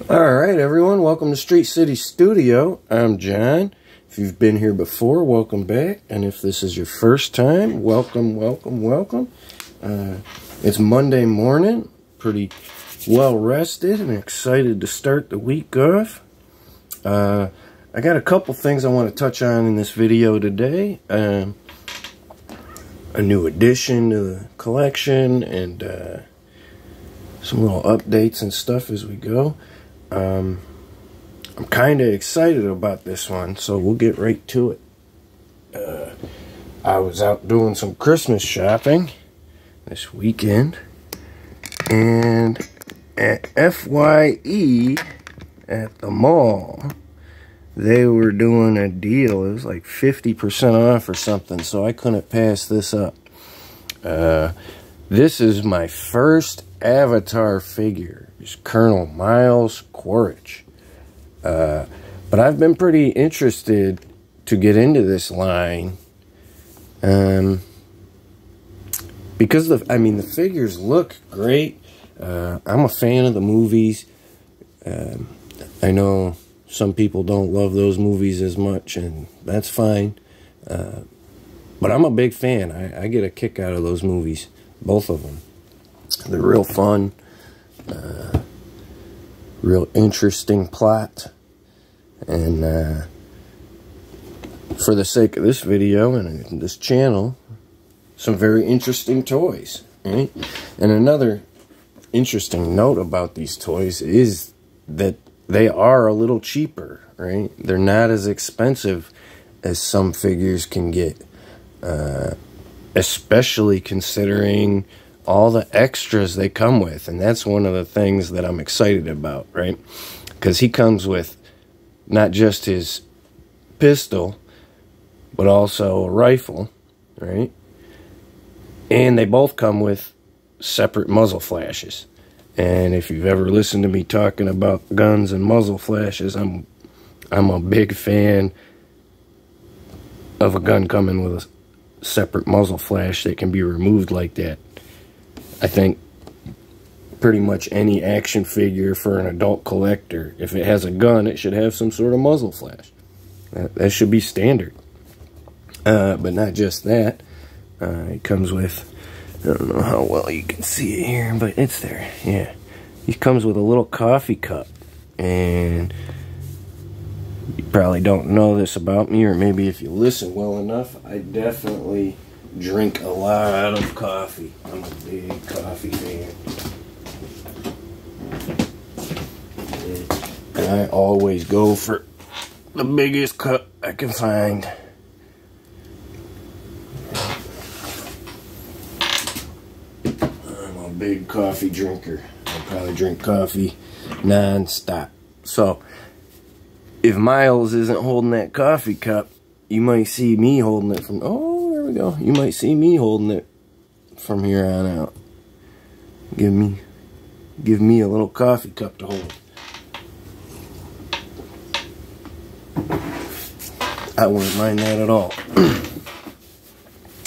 Alright everyone, welcome to Street City Studio. I'm John. If you've been here before, welcome back. And if this is your first time, welcome. It's Monday morning, pretty well rested and excited to start the week off. I got a couple things I want to touch on in this video today. A new addition to the collection and some little updates and stuff as we go. I'm kind of excited about this one, so we'll get right to it. I was out doing some Christmas shopping this weekend, and at FYE at the mall, they were doing a deal. It was like 50% off or something, so I couldn't pass this up. This is my first Avatar figure. It's Colonel Miles Quaritch. But I've been pretty interested to get into this line. Because the figures look great. I'm a fan of the movies. I know some people don't love those movies as much, and that's fine. But I'm a big fan. I get a kick out of those movies. Both of them. They're real fun. Real interesting plot. And for the sake of this video and this channel, some very interesting toys. Right? And another interesting note about these toys is that they are a little cheaper. Right? They're not as expensive as some figures can get. Especially considering all the extras they come with. And that's one of the things that I'm excited about, right? Because he comes with not just his pistol, but also a rifle, right? And they both come with separate muzzle flashes. And if you've ever listened to me talking about guns and muzzle flashes, I'm a big fan of a gun coming with a separate muzzle flash that can be removed like that. I think pretty much any action figure for an adult collector, if it has a gun, it should have some sort of muzzle flash. That should be standard. But not just that. It comes with, I don't know how well you can see it here, but it's there. Yeah. He comes with a little coffee cup. And you probably don't know this about me, or maybe if you listen well enough, I definitely drink a lot of coffee. I'm a big coffee fan. And I always go for the biggest cup I can find. I'm a big coffee drinker. I probably drink coffee non-stop. So, if Miles isn't holding that coffee cup, you might see me holding it from... Oh, there we go. You might see me holding it from here on out. Give me a little coffee cup to hold. I wouldn't mind that at all.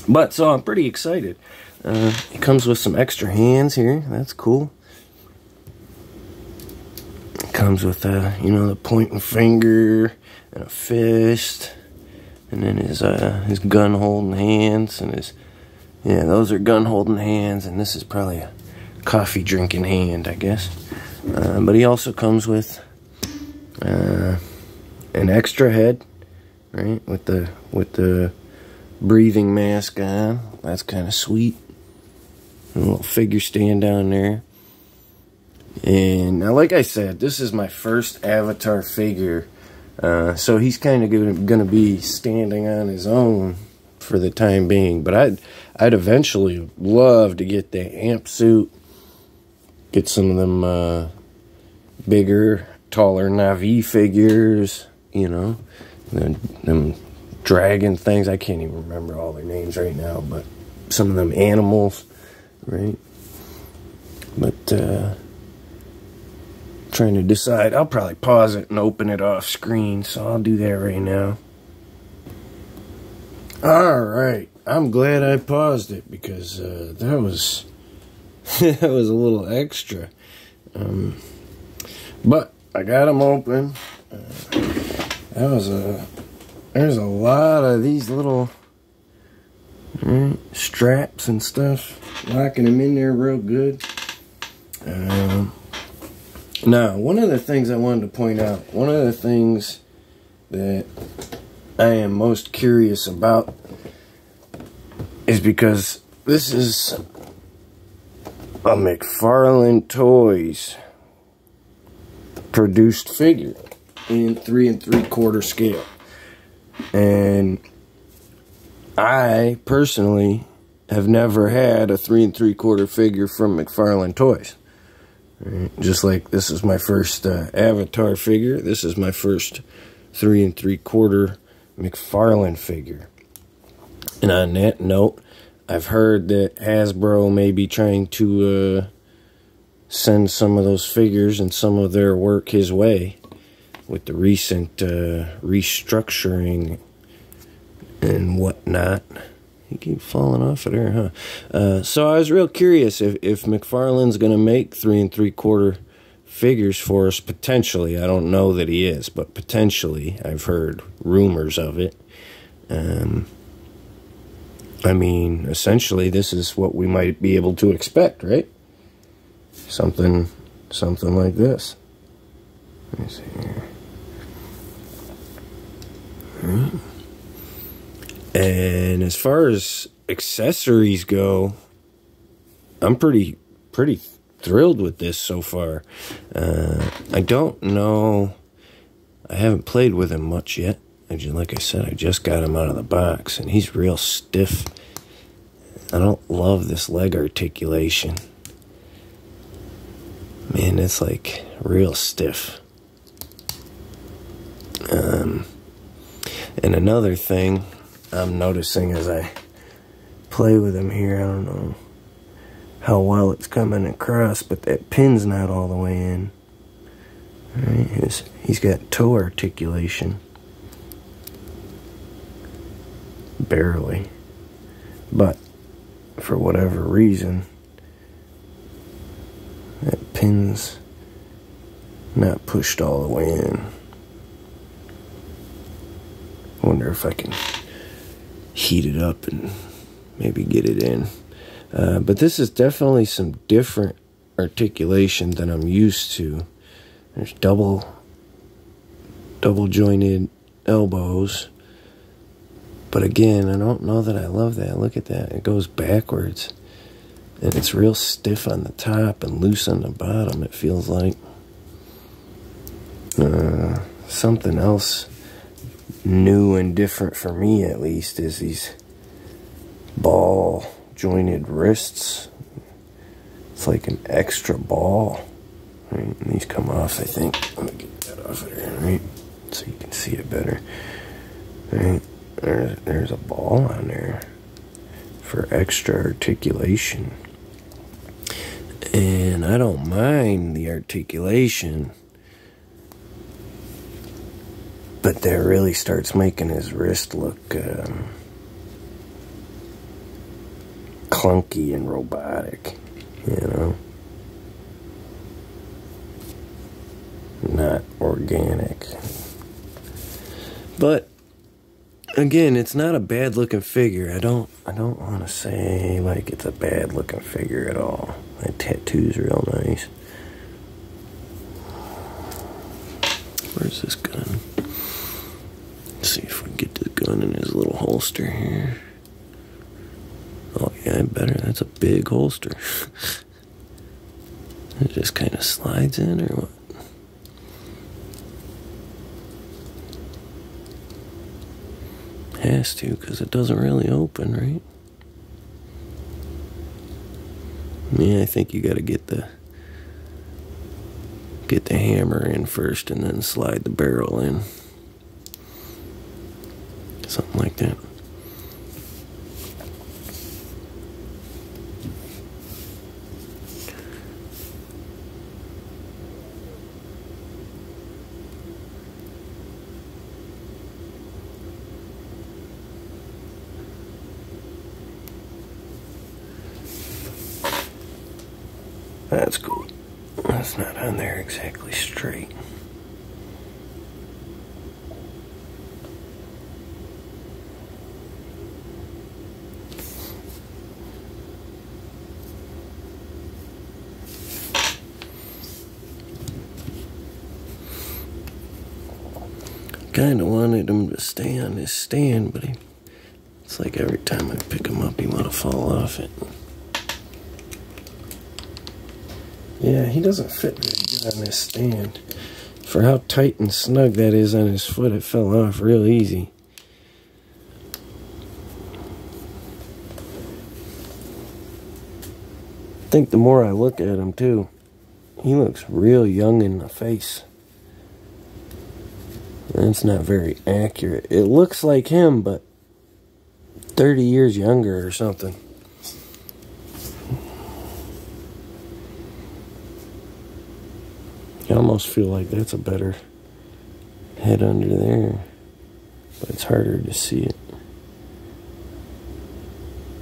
But, so I'm pretty excited. It comes with some extra hands here. That's cool. Comes with the pointing finger and a fist, and then his gun holding hands, and those are gun holding hands, and this is probably a coffee drinking hand, I guess. But he also comes with an extra head, right, with the breathing mask on. That's kind of sweet. A little figure stand down there. And now, like I said, this is my first Avatar figure, so he's kind of going to be standing on his own for the time being. But I'd eventually love to get the amp suit, get some of them bigger, taller Na'vi figures, them dragon things. I can't even remember all their names right now, but some of them animals, right? But trying to decide. I'll probably pause it and open it off screen, so I'll do that right now. Alright, I'm glad I paused it because that was that was a little extra. But I got them open. There's a lot of these little straps and stuff, locking them in there real good. Now, one of the things I wanted to point out, one of the things that I am most curious about is because this is a McFarlane Toys produced figure in 3 3/4 scale. And I personally have never had a 3 3/4 figure from McFarlane Toys. Right? Just like this is my first Avatar figure, this is my first 3 3/4 McFarlane figure. And on that note, I've heard that Hasbro may be trying to send some of those figures and some of their work his way with the recent restructuring and whatnot. You keep falling off of there, huh? So I was real curious if McFarlane's going to make 3 3/4 figures for us, potentially. I don't know that he is, but potentially. I've heard rumors of it. I mean, essentially, this is what we might be able to expect, right? Something like this. Let me see here. Right. And as far as accessories go, I'm pretty thrilled with this so far. I don't know. I haven't played with him much yet. Like I said, I just got him out of the box, and he's real stiff. I don't love this leg articulation. Man, it's like real stiff. And another thing I'm noticing as I play with him here, I don't know how well it's coming across, but that pin's not all the way in. Right? He's got toe articulation. Barely. But for whatever reason, that pin's not pushed all the way in. Wonder if I can heat it up and maybe get it in. But this is definitely some different articulation than I'm used to. There's double jointed elbows. But again, I don't know that I love that. Look at that. It goes backwards. And it's real stiff on the top and loose on the bottom, it feels like. Something else new and different for me, at least, is these ball jointed wrists. It's like an extra ball. Right? And these come off, I think. Let me get that off of there, right? So you can see it better. Right? There's a ball on there for extra articulation. And I don't mind the articulation, but that really starts making his wrist look clunky and robotic, you know? Not organic. But again, it's not a bad looking figure. I don't want to say like it's a bad looking figure at all. That tattoo's real nice. Where's this gun? Let's see if we can get the gun in his little holster here. Oh yeah, better. That's a big holster. It just kind of slides in, or what? Has to, because it doesn't really open, right? Yeah, I think you got to get the hammer in first and then slide the barrel in. Something like that. That's cool. That's not on there exactly straight. kind of wanted him to stay on this stand, but it's like every time I pick him up, he want to fall off it. Yeah, he doesn't fit very good on this stand. For how tight and snug that is on his foot, it fell off real easy. I think the more I look at him, too, he looks real young in the face. That's not very accurate. It looks like him, but 30 years younger or something. I almost feel like that's a better head under there, but it's harder to see it.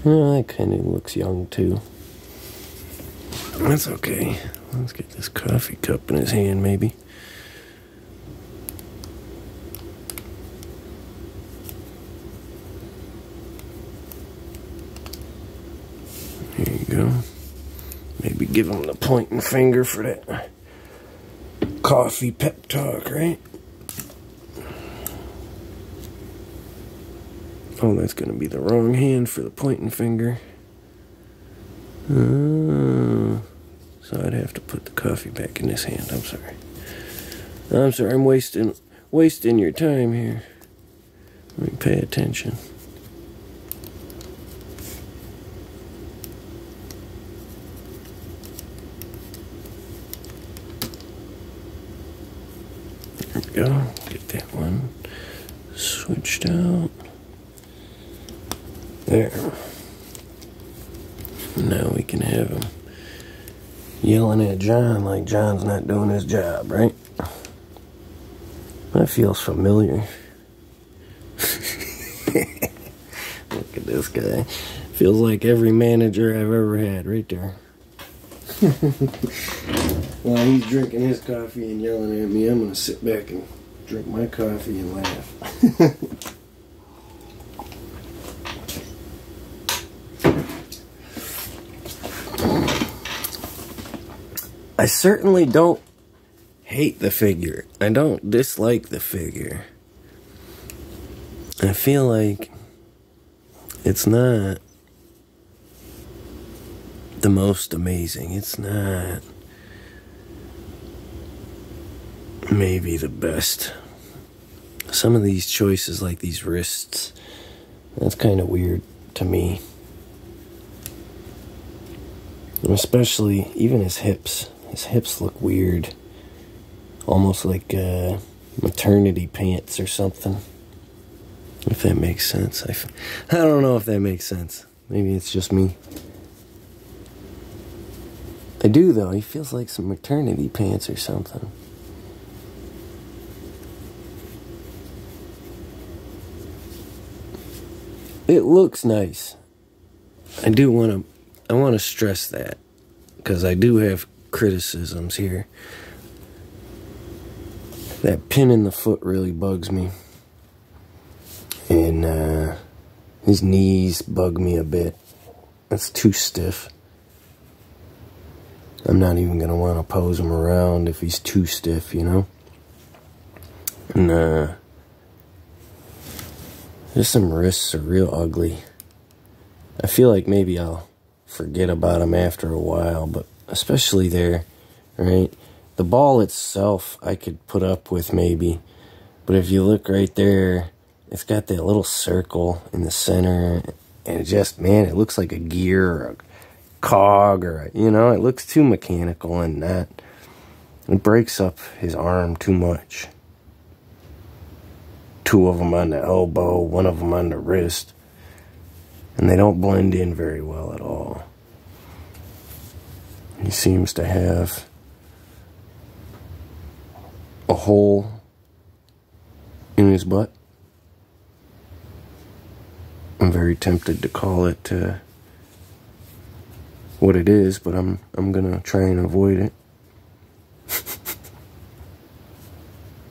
Well, that kind of looks young too. That's okay. Let's get this coffee cup in his hand, maybe. Here you go. Maybe give him the pointing finger for that coffee pep talk, right? Oh, that's going to be the wrong hand for the pointing finger. So I'd have to put the coffee back in this hand. I'm sorry. I'm wasting your time here. Let me pay attention. There we go. Get that one switched out. There. Now we can have him yelling at John like John's not doing his job, right? That feels familiar. Look at this guy. Feels like every manager I've ever had right there. While he's drinking his coffee and yelling at me, I'm going to sit back and drink my coffee and laugh. I certainly don't hate the figure. I don't dislike the figure. I feel like it's not the most amazing. It's not maybe the best. Some of these choices, like these wrists, that's kind of weird to me. Especially even his hips. His hips look weird. Almost like maternity pants or something. If that makes sense. I don't know if that makes sense. Maybe it's just me. I do, though. He feels like some maternity pants or something. It looks nice. I want to stress that. Because I do have criticisms here. That pin in the foot really bugs me. And his knees bug me a bit. That's too stiff. I'm not even going to want to pose him around if he's too stiff, you know? And just some wrists are real ugly. I feel like maybe I'll forget about him after a while, but especially there, right? The ball itself I could put up with maybe, but if you look right there, it's got that little circle in the center, and it just, man, it looks like a gear or a cog, or, you know, it looks too mechanical, and that, it breaks up his arm too much. Two of them on the elbow, one of them on the wrist, and they don't blend in very well at all. He seems to have a hole in his butt. I'm very tempted to call it what it is, but I'm gonna try and avoid it.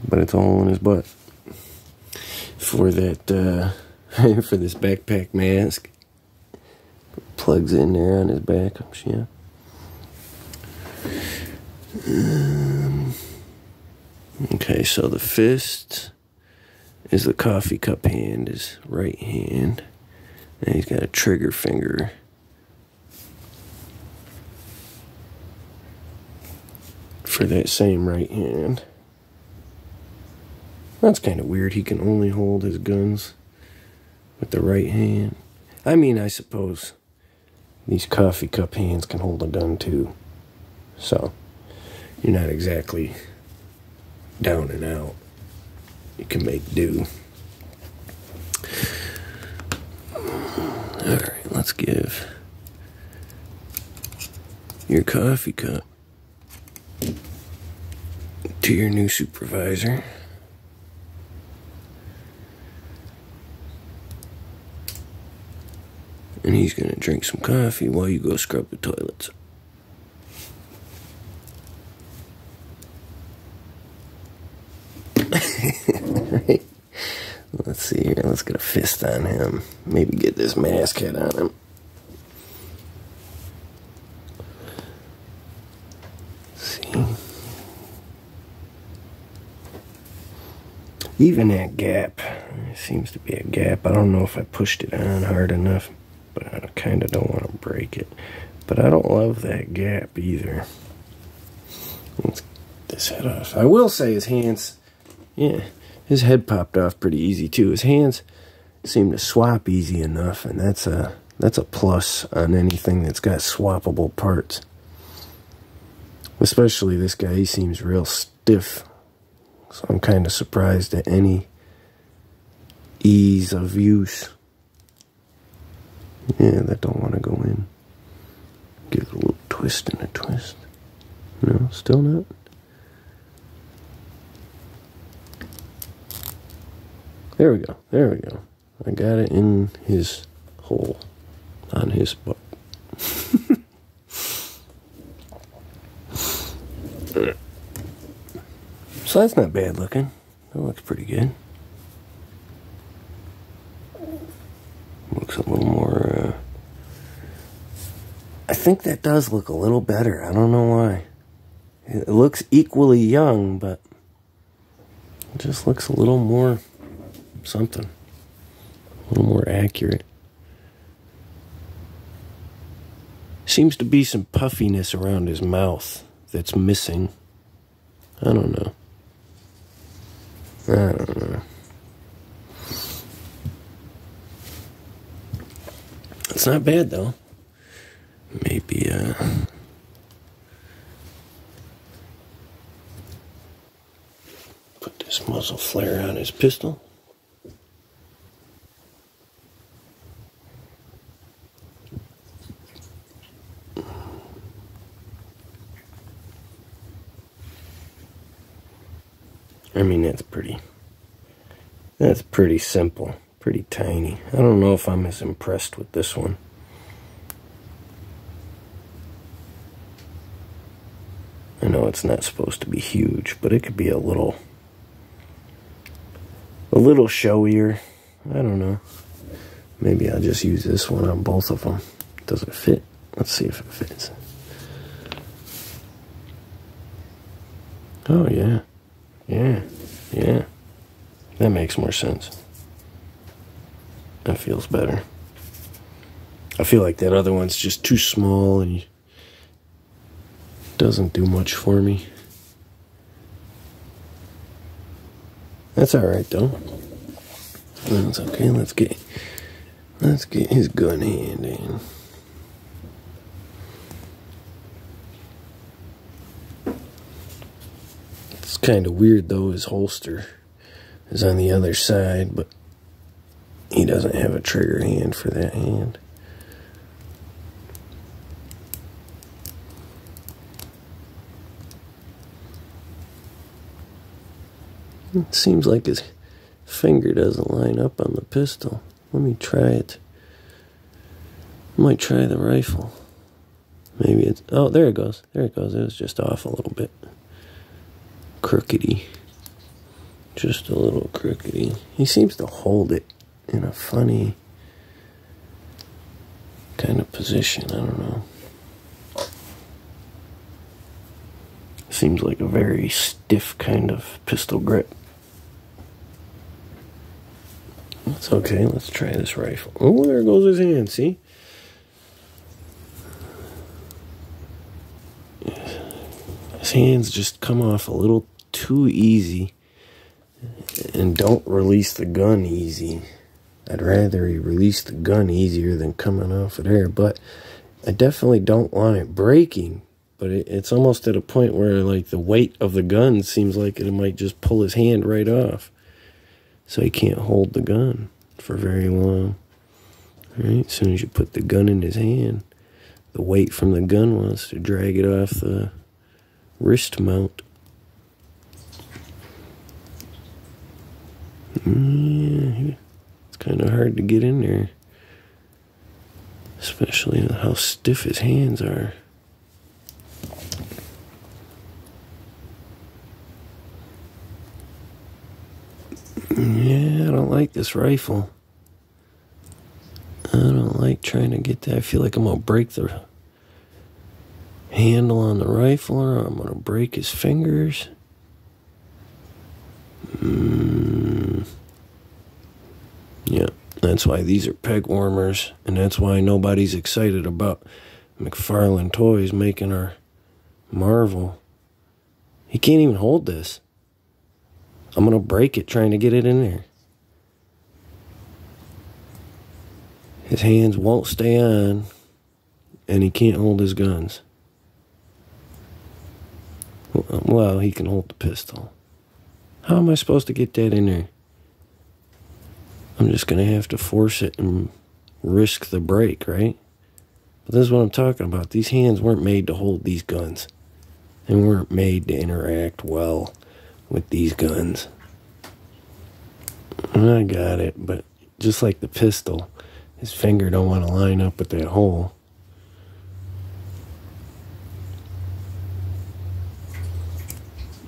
But it's all in his butt. For that, for this backpack mask. Plugs in there on his back, yeah. Okay, so the fist, is the coffee cup hand, his right hand. And he's got a trigger finger. For that same right hand. That's kind of weird. He can only hold his guns with the right hand. I mean, I suppose these coffee cup hands can hold a gun too. So, you're not exactly down and out. You can make do. Alright, let's give your coffee cup to your new supervisor. And he's going to drink some coffee while you go scrub the toilets. Right. Let's see here. Let's get a fist on him. Maybe get this mask head on him. Let's see. Even that gap. There seems to be a gap. I don't know if I pushed it on hard enough, but I kind of don't want to break it. But I don't love that gap either. Let's get this head off. I will say his hands, yeah, his head popped off pretty easy too. His hands seem to swap easy enough, and that's a plus on anything that's got swappable parts. Especially this guy, he seems real stiff. So I'm kind of surprised at any ease of use. Yeah, that don't want to go in. Give it a little twist and a twist. No, still not. There we go. There we go. I got it in his hole. On his butt. So that's not bad looking. That looks pretty good. Looks a little more, I think that does look a little better. I don't know why. It looks equally young, but it just looks a little more something. A little more accurate. Seems to be some puffiness around his mouth that's missing. I don't know. I don't know. It's not bad though. Maybe put this muzzle flare on his pistol. I mean, that's pretty simple, pretty tiny. I don't know if I'm as impressed with this one. I know it's not supposed to be huge, but it could be a little showier. I don't know. Maybe I'll just use this one on both of them. Does it fit? Let's see if it fits. Oh, yeah. Yeah. That makes more sense. That feels better. I feel like that other one's just too small and doesn't do much for me. That's alright though. That's okay. Let's get his gun hand in. It's kind of weird though, his holster is on the other side, but he doesn't have a trigger hand for that hand. It seems like his finger doesn't line up on the pistol. Let me try it. I might try the rifle. Maybe it's... Oh, there it goes. There it goes. It was just off a little bit. Crookedy. Just a little crookedy. He seems to hold it in a funny kind of position. I don't know. Seems like a very stiff kind of pistol grip. That's okay. Let's try this rifle. Oh, there goes his hand. See? His hands just come off a little too easy. And don't release the gun easy. I'd rather he release the gun easier than coming off of there. But I definitely don't want it breaking. But it's almost at a point where, like, the weight of the gun seems like it might just pull his hand right off. So he can't hold the gun for very long. All right, as soon as you put the gun in his hand, the weight from the gun wants to drag it off the wrist mount. Yeah, it's kind of hard to get in there. Especially how stiff his hands are. Yeah, I don't like this rifle. I don't like trying to get that. I feel like I'm going to break the handle on the rifle, or I'm going to break his fingers. Yeah, that's why these are peg warmers, and that's why nobody's excited about McFarlane Toys making our Marvel. He can't even hold this. I'm going to break it trying to get it in there. His hands won't stay on, and he can't hold his guns. Well, he can hold the pistol. How am I supposed to get that in there? I'm just going to have to force it and risk the break, right? But this is what I'm talking about. These hands weren't made to hold these guns. They weren't made to interact well with these guns. I got it, but just like the pistol, his finger don't want to line up with that hole.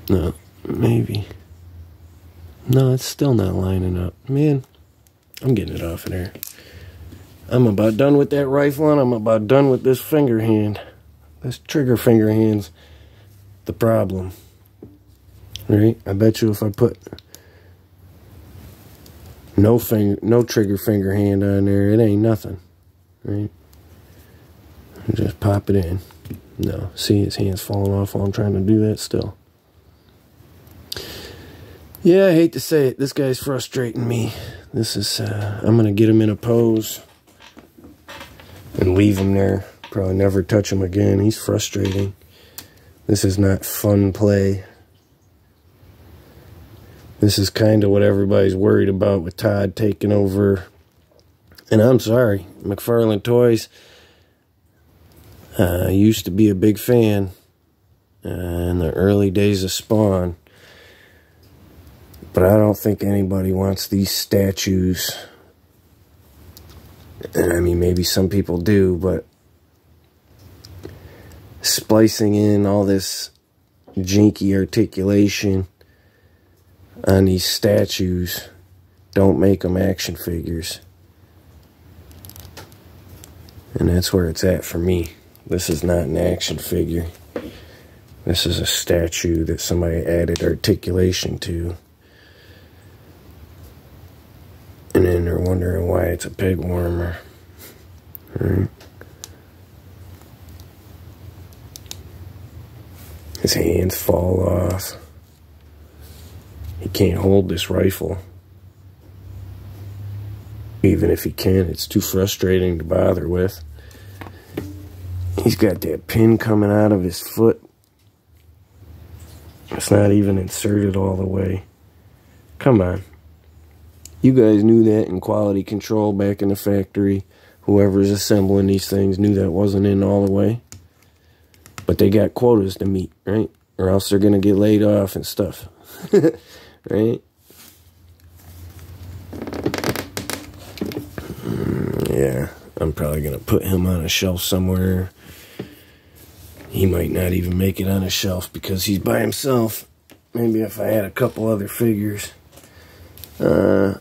No, maybe. No, it's still not lining up. Man, I'm getting it off of there. I'm about done with that rifle, and I'm about done with this finger hand. This trigger finger hand's the problem. Right? I bet you if I put no trigger finger hand on there, it ain't nothing. Right? Just pop it in. No, see, his hand's falling off while I'm trying to do that still. Yeah, I hate to say it. This guy's frustrating me. This is, I'm going to get him in a pose and leave him there. Probably never touch him again. He's frustrating. This is not fun play. This is kind of what everybody's worried about with Todd taking over. And I'm sorry, McFarlane Toys. I used to be a big fan in the early days of Spawn. But I don't think anybody wants these statues. And I mean, maybe some people do, but splicing in all this jinky articulation on these statues don't make them action figures. And that's where it's at for me. This is not an action figure. This is a statue that somebody added articulation to. And then they're wondering why it's a peg warmer. Right? His hands fall off. He can't hold this rifle. Even if he can, it's too frustrating to bother with. He's got that pin coming out of his foot. It's not even inserted all the way. Come on. You guys knew that in quality control back in the factory. Whoever's assembling these things knew that wasn't in all the way. But they got quotas to meet, right? Or else they're going to get laid off and stuff. Right? Yeah, I'm probably going to put him on a shelf somewhere. He might not even make it on a shelf because he's by himself. Maybe if I had a couple other figures. And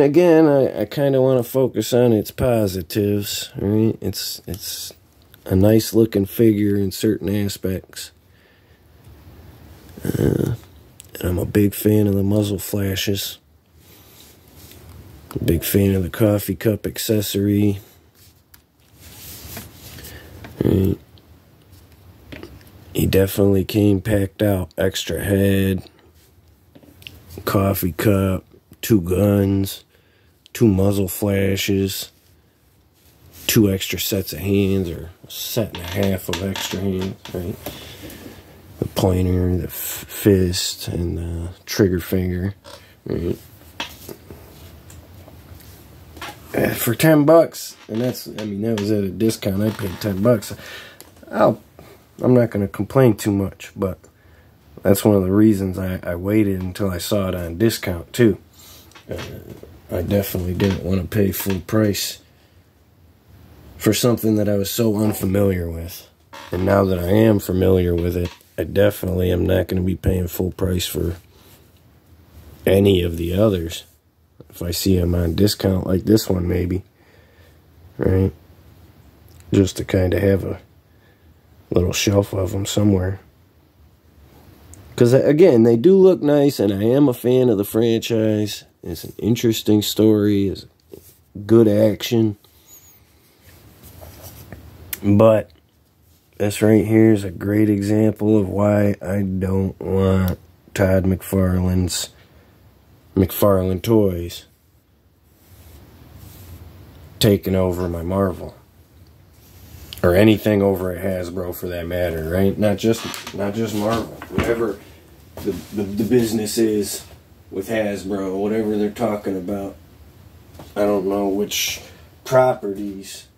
again, I kind of want to focus on its positives, right? It's a nice looking figure in certain aspects. And I'm a big fan of the muzzle flashes. Big fan of the coffee cup accessory. Right. He definitely came packed out. Extra head, coffee cup, 2 guns, 2 muzzle flashes, 2 extra sets of hands, or a set and a half of extra hands, right? The pointer, the fist, and the trigger finger, right? For $10, and that's, I mean, that was at a discount. I paid $10. I'm not going to complain too much, but that's one of the reasons I waited until I saw it on discount too. I definitely didn't want to pay full price for something that I was so unfamiliar with. And now that I am familiar with it, I definitely am not going to be paying full price for any of the others. If I see them on discount like this one, maybe, right? Just to kind of have a little shelf of them somewhere. Because, again, they do look nice, and I am a fan of the franchise. It's an interesting story. It's good action. But this right here is a great example of why I don't want Todd McFarlane's McFarlane Toys taking over my Marvel, or anything over at Hasbro for that matter, right? Not just Marvel. Whatever the business is with Hasbro, whatever they're talking about. I don't know which properties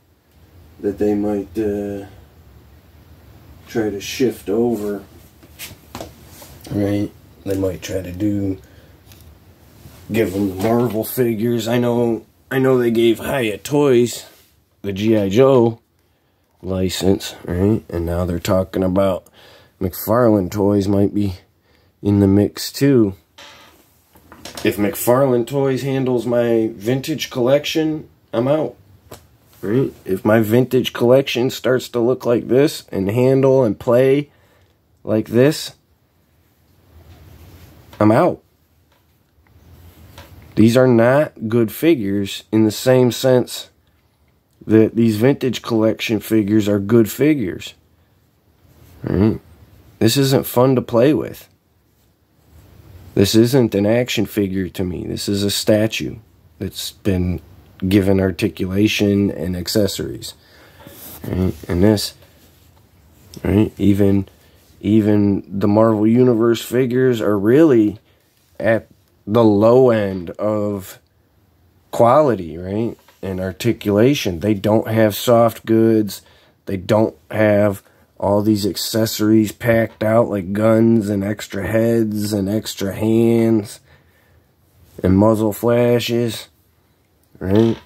that they might try to shift over, right? They might try to give them the Marvel figures. I know they gave Hyatt Toys the G.I. Joe license, right? And now they're talking about McFarlane Toys might be in the mix too. If McFarlane Toys handles my vintage collection, I'm out, right? If my vintage collection starts to look like this and handle and play like this, I'm out. These are not good figures in the same sense that these vintage collection figures are good figures. Right? This isn't fun to play with. This isn't an action figure to me. This is a statue that's been given articulation and accessories. Right? And this, right? Even the Marvel Universe figures are really at the low end of quality, right? And articulation. They don't have soft goods. They don't have all these accessories packed out like guns and extra heads and extra hands and muzzle flashes, right?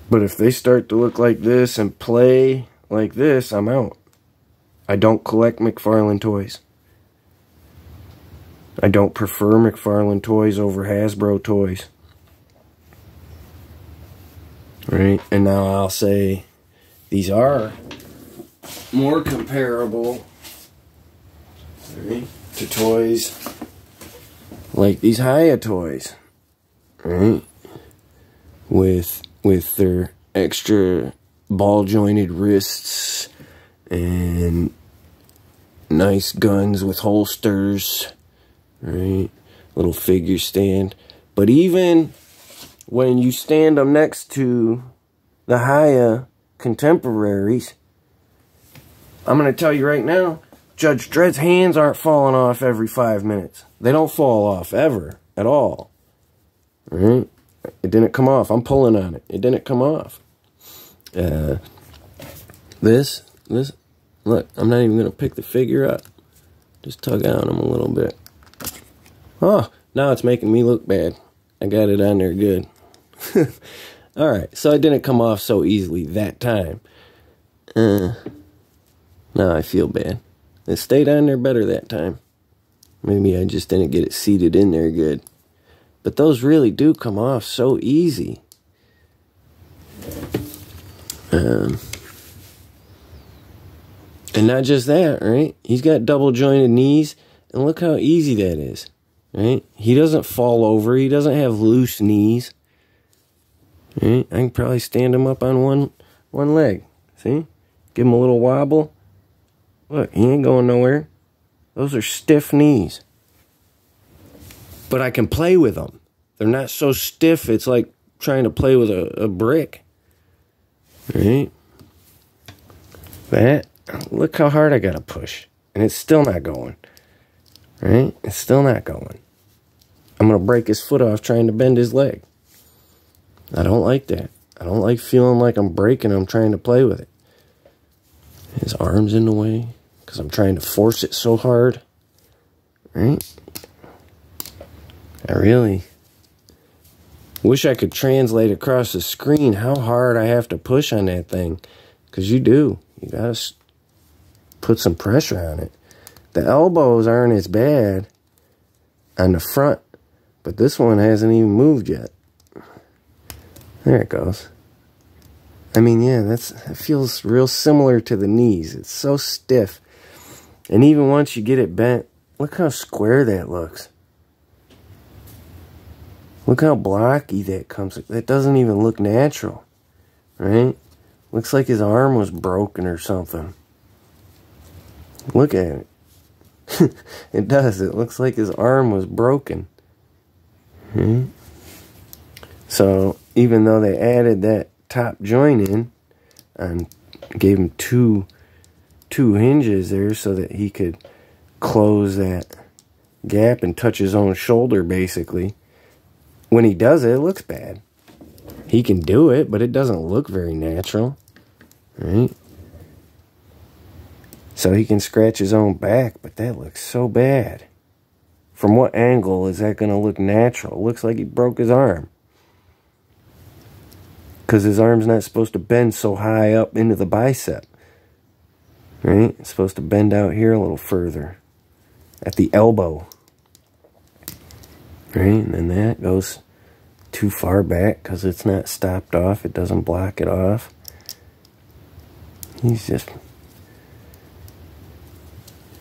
But if they start to look like this and play like this, I'm out. I don't collect McFarlane Toys. I don't prefer McFarlane Toys over Hasbro Toys. Right? And now I'll say these are more comparable, right, to toys like these Hyatt Toys. Right? With their extra ball jointed wrists and nice guns with holsters, right? Little figure stand. But even when you stand them next to the Haya contemporaries, I'm going to tell you right now, Judge Dredd's hands aren't falling off every 5 minutes. They don't fall off ever at all. Right? It didn't come off. I'm pulling on it. It didn't come off. This, look, I'm not even going to pick the figure up. Just tug on him a little bit. Oh, now it's making me look bad. I got it on there good. Alright, so it didn't come off so easily that time. Now I feel bad. It stayed on there better that time. Maybe I just didn't get it seated in there good. But those really do come off so easy. And not just that, right? He's got double jointed knees, and look how easy that is, right? He doesn't fall over. He doesn't have loose knees. Right? I can probably stand him up on one leg. See? Give him a little wobble. Look, he ain't going nowhere. Those are stiff knees. But I can play with them. They're not so stiff, it's like trying to play with a brick. Right? That, look how hard I gotta push. And it's still not going. Right? It's still not going. I'm gonna break his foot off trying to bend his leg. I don't like that. I don't like feeling like I'm breaking him trying to play with it. His arm's in the way because I'm trying to force it so hard. Right? I really wish I could translate across the screen how hard I have to push on that thing. Because you do. You got to put some pressure on it. The elbows aren't as bad on the front. But this one hasn't even moved yet. There it goes. I mean, yeah, it feels real similar to the knees. It's so stiff. And even once you get it bent, look how square that looks. Look how blocky that comes. That doesn't even look natural, right? Looks like his arm was broken or something. Look at it. It does. It looks like his arm was broken. Hmm? So, even though they added that top joint in and gave him two hinges there so that he could close that gap and touch his own shoulder, basically, when he does it, it looks bad. He can do it, but it doesn't look very natural, right? So he can scratch his own back, but that looks so bad. From what angle is that going to look natural? It looks like he broke his arm. Because his arm's not supposed to bend so high up into the bicep. Right? It's supposed to bend out here a little further. At the elbow. Right? And then that goes too far back because it's not stopped off. It doesn't block it off. He's just...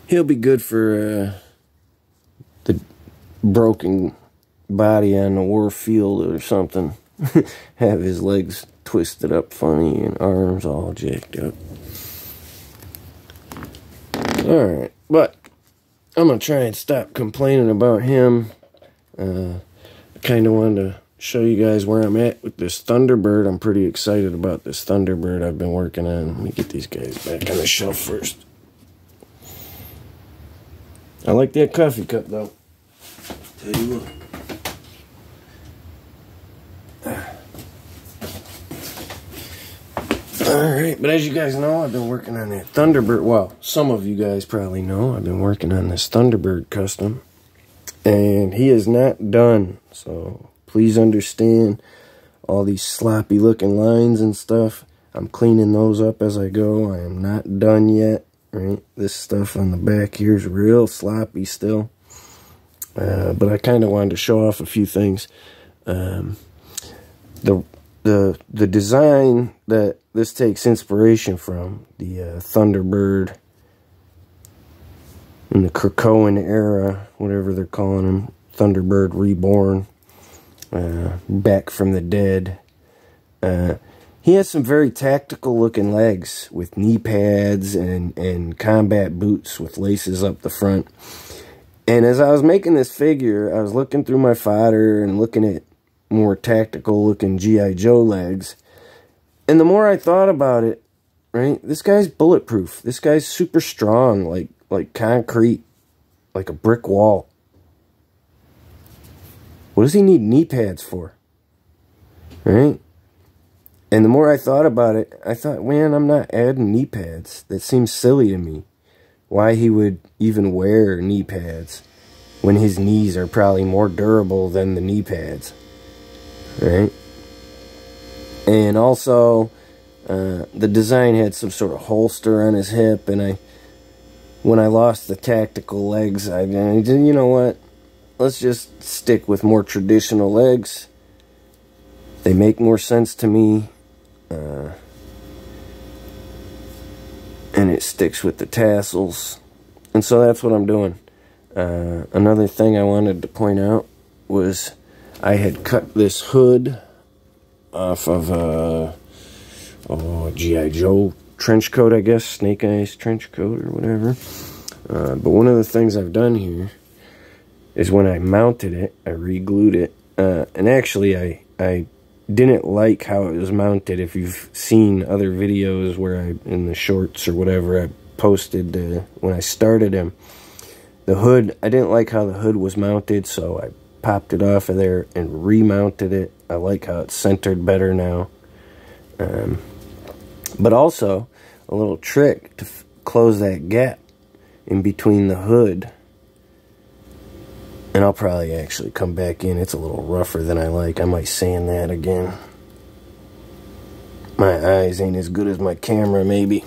He'll be good for the broken body on the war field or something. Have his legs twisted up funny and arms all jacked up. Alright, but I'm going to try and stop complaining about him. I kind of wanted to show you guys where I'm at with this Thunderbird. I'm pretty excited about this Thunderbird I've been working on. Let me get these guys back on the shelf first. I like that coffee cup though. Tell you what. Alright, but as you guys know, I've been working on that Thunderbird. Well, some of you guys probably know I've been working on this Thunderbird custom. And he is not done. So, please understand all these sloppy looking lines and stuff. I'm cleaning those up as I go. I am not done yet. Right? This stuff on the back here is real sloppy still. But I kind of wanted to show off a few things. The design that this takes inspiration from, the Thunderbird in the Krakoan era, whatever they're calling him, Thunderbird Reborn, back from the dead. He has some very tactical looking legs with knee pads and combat boots with laces up the front. And as I was making this figure, I was looking through my fodder and looking at more tactical looking G.I. Joe legs. And the more I thought about it, right, this guy's bulletproof. This guy's super strong, like concrete, like a brick wall. What does he need knee pads for? Right? And the more I thought about it, I thought, man, I'm not adding knee pads. That seems silly to me. Why he would even wear knee pads when his knees are probably more durable than the knee pads. Right? And also, the design had some sort of holster on his hip, and when I lost the tactical legs, I did, you know what? Let's just stick with more traditional legs. They make more sense to me. and it sticks with the tassels. And so that's what I'm doing. Another thing I wanted to point out was I had cut this hood off of a G.I. Joe trench coat, I guess, Snake Eyes trench coat or whatever. But one of the things I've done here is when I mounted it, I re-glued it. And actually, I didn't like how it was mounted. If you've seen other videos where in the shorts or whatever, I posted when I started him, the hood, I didn't like how the hood was mounted, so I popped it off of there and remounted it. I like how it's centered better now. But also, a little trick to close that gap in between the hood. And I'll probably actually come back in. It's a little rougher than I like. I might sand that again. My eyes ain't as good as my camera, maybe.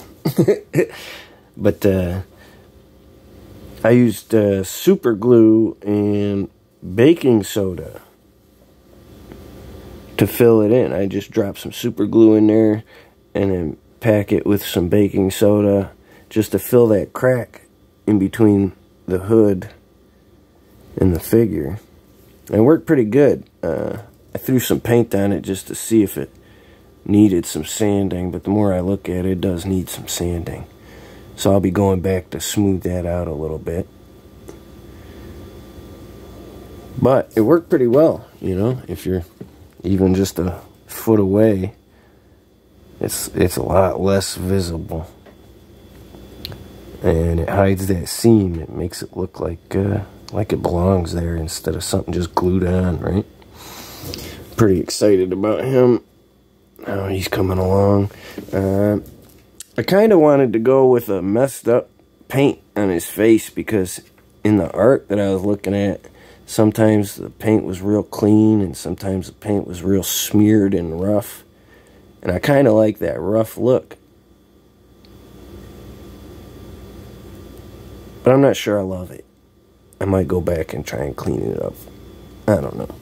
But I used super glue and baking soda to fill it in. I just dropped some super glue in there and then pack it with some baking soda just to fill that crack in between the hood and the figure. And it worked pretty good. I threw some paint on it just to see if it needed some sanding, but the more I look at it, it does need some sanding. So I'll be going back to smooth that out a little bit. But it worked pretty well, you know. If you're even just a foot away, it's a lot less visible. And it hides that seam. It makes it look like it belongs there instead of something just glued on, right? Pretty excited about him. Oh, he's coming along. I kind of wanted to go with a messed up paint on his face because in the art that I was looking at, sometimes the paint was real clean and sometimes the paint was real smeared and rough. And I kind of like that rough look. But I'm not sure I love it. I might go back and try and clean it up. I don't know.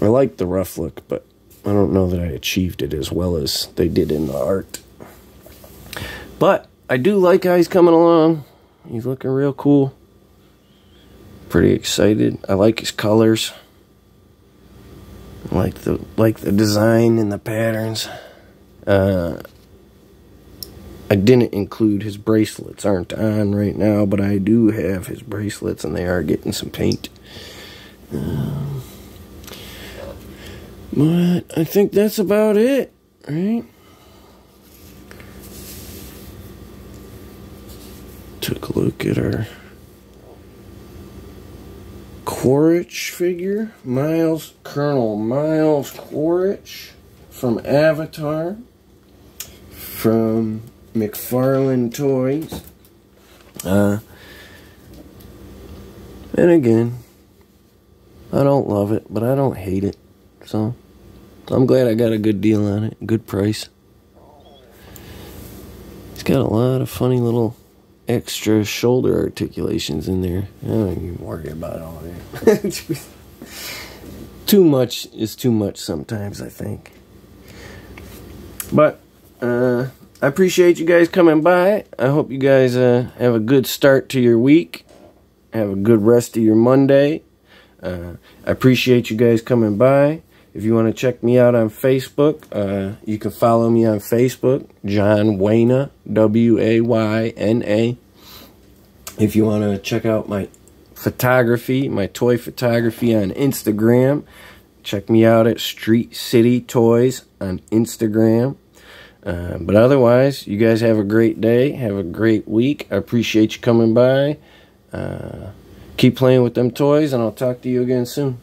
I like the rough look, but I don't know that I achieved it as well as they did in the art. But I do like how he's coming along. He's looking real cool. Pretty excited. I like his colors. I like the design and the patterns. I didn't include his bracelets. Aren't on right now, but I do have his bracelets, and they are getting some paint. But I think that's about it, right? Took a look at our Quaritch figure, Colonel Miles Quaritch from Avatar, from McFarlane Toys. And again, I don't love it, but I don't hate it. So I'm glad I got a good deal on it, good price. It's got a lot of funny little extra shoulder articulations in there. I don't even worry about all that. Too much is too much sometimes, I think. But I appreciate you guys coming by. I hope you guys have a good start to your week. Have a good rest of your Monday. I appreciate you guys coming by. If you want to check me out on Facebook, you can follow me on Facebook, John Wayna, W-A-Y-N-A. If you want to check out my photography, my toy photography on Instagram, check me out at Street City Toys on Instagram. But otherwise, you guys have a great day. Have a great week. I appreciate you coming by. Keep playing with them toys, and I'll talk to you again soon.